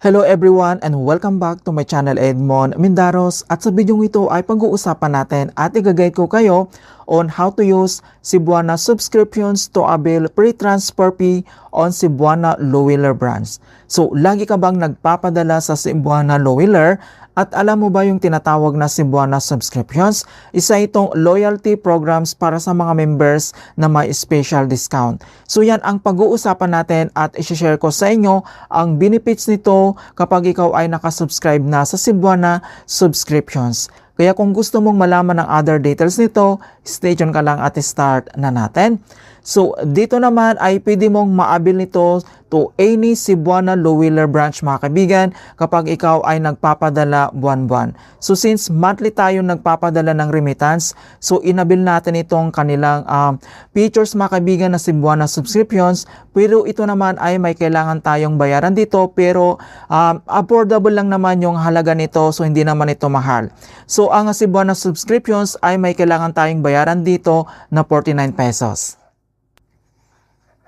Hello everyone and welcome back to my channel Edmond Mindaros, at sa video ito ay pag-uusapan natin at i-guide ko kayo on how to use Cebuana subscriptions to avail pre-transfer fee on Cebuana Low-Wheeler branch. So lagi ka bang nagpapadala sa Cebuana Low-Wheeler? At alam mo ba yung tinatawag na Cebuana subscriptions? Isa itong loyalty programs para sa mga members na may special discount. So yan ang pag-uusapan natin at i-share ko sa inyo ang benefits nito kapag ikaw ay nakasubscribe na sa Cebuana subscriptions. Kaya kung gusto mong malaman ng other details nito, stay tuned ka lang at start na natin. So dito naman ay pwede mong ma-avail nito to any Cebuana Low-Wheeler branch mga kaibigan kapag ikaw ay nagpapadala buwan-buwan. So since monthly tayo nagpapadala ng remittance, so inabil natin itong kanilang features mga kaibigan na Cebuana subscriptions, pero ito naman ay may kailangan tayong bayaran dito, pero affordable lang naman yung halaga nito, so hindi naman ito mahal. So ang Cebuana subscriptions ay may kailangan tayong bayaran dito na 49 pesos.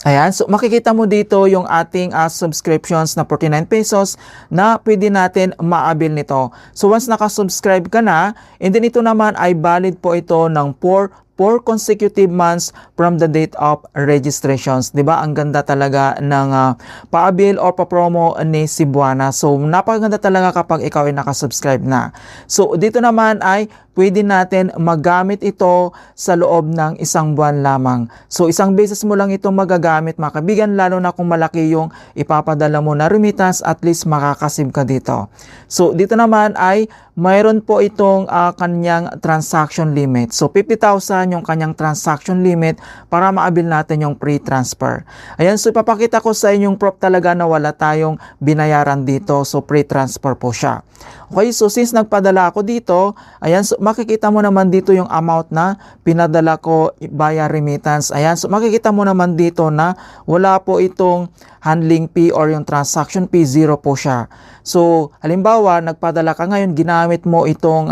Ayan, so makikita mo dito yung ating subscriptions na 49 pesos na pwede natin ma-avail nito. So once nakasubscribe ka na, and then ito naman ay valid po ito ng 4 consecutive months from the date of registrations. Diba? Ang ganda talaga ng pa-avail or pa-promo ni Cebuana. So napakaganda talaga kapag ikaw ay nakasubscribe na. So dito naman ay pwede natin magamit ito sa loob ng isang buwan lamang. So isang beses mo lang ito magagamit mga kaibigan, lalo na kung malaki yung ipapadala mo na remittance, at least makakasave ka dito. So dito naman ay mayroon po itong kanyang transaction limit. So 50,000 yung kanyang transaction limit para ma-avail natin yung pre-transfer. Ayan, so ipapakita ko sa inyong proof talaga na wala tayong binayaran dito. So pre-transfer po siya. Okay, so since nagpadala ako dito, ayan, so makikita mo naman dito yung amount na pinadala ko via remittance. Ayan, so makikita mo naman dito na wala po itong handling fee or yung transaction fee, zero po siya. So halimbawa, nagpadala ka ngayon, ginamit mo itong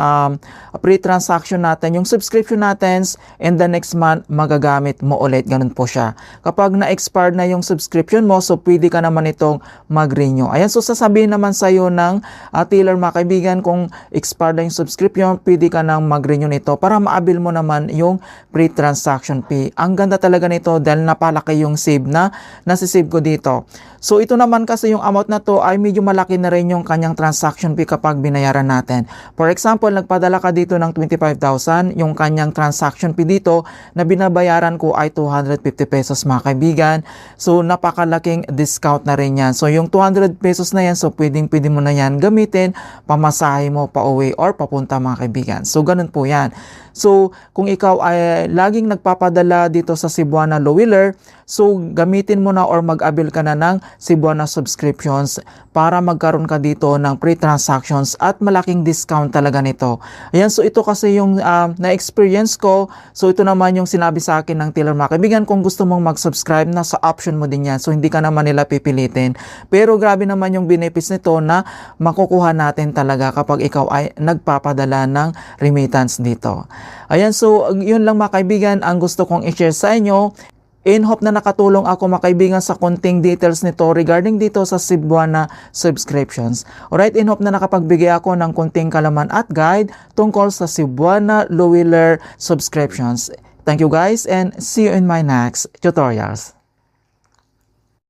pre-transaction natin, yung subscription natin, and the next month magagamit mo ulit, ganun po siya. Kapag na-expire na yung subscription mo, so pwede ka naman itong mag-renew. Ayan, so sasabihin naman sa'yo ng dealer mga kaibigan, kung expired na yung subscription, pwede ka nang mag-renew nito para ma-avail mo naman yung pre-transaction fee. Ang ganda talaga nito dahil napalaki yung save na nasisave ko dito. So ito naman kasi yung amount na to ay medyo malaki na rin yung kanyang transaction fee kapag binayaran natin. For example, nagpadala ka dito ng 25,000, yung kanyang transaction fee dito na binabayaran ko ay 250 pesos mga kaibigan. So napakalaking discount na rin yan. So yung 200 pesos na yan, so pwede mo na yan gamitin, pamasahe mo pa uwi or papunta mga kaibigan. So ganun po yan. So kung ikaw ay laging nagpapadala dito sa Cebuana Low-Wheeler, so gamitin mo na or mag-avail ka na ng Cebuana subscriptions para magkaroon ka dito ng pre-transactions at malaking discount talaga nito. Ayan, so ito kasi yung na-experience ko. So ito naman yung sinabi sa akin ng dealer mga kaibigan, kung gusto mong mag-subscribe na sa option mo din yan. So hindi ka naman nila pipilitin. Pero grabe naman yung benefits nito na makukuha natin talaga kapag ikaw ay nagpapadala ng remittance dito. Ayan, so yun lang mga kaibigan ang gusto kong i-share sa inyo. In hope na nakatulong ako mga kaibigan sa konting details nito regarding dito sa Cebuana subscriptions. Alright, in hope na nakapagbigay ako ng konting kalaman at guide tungkol sa Cebuana Low-Wheeler subscriptions. Thank you guys and see you in my next tutorials.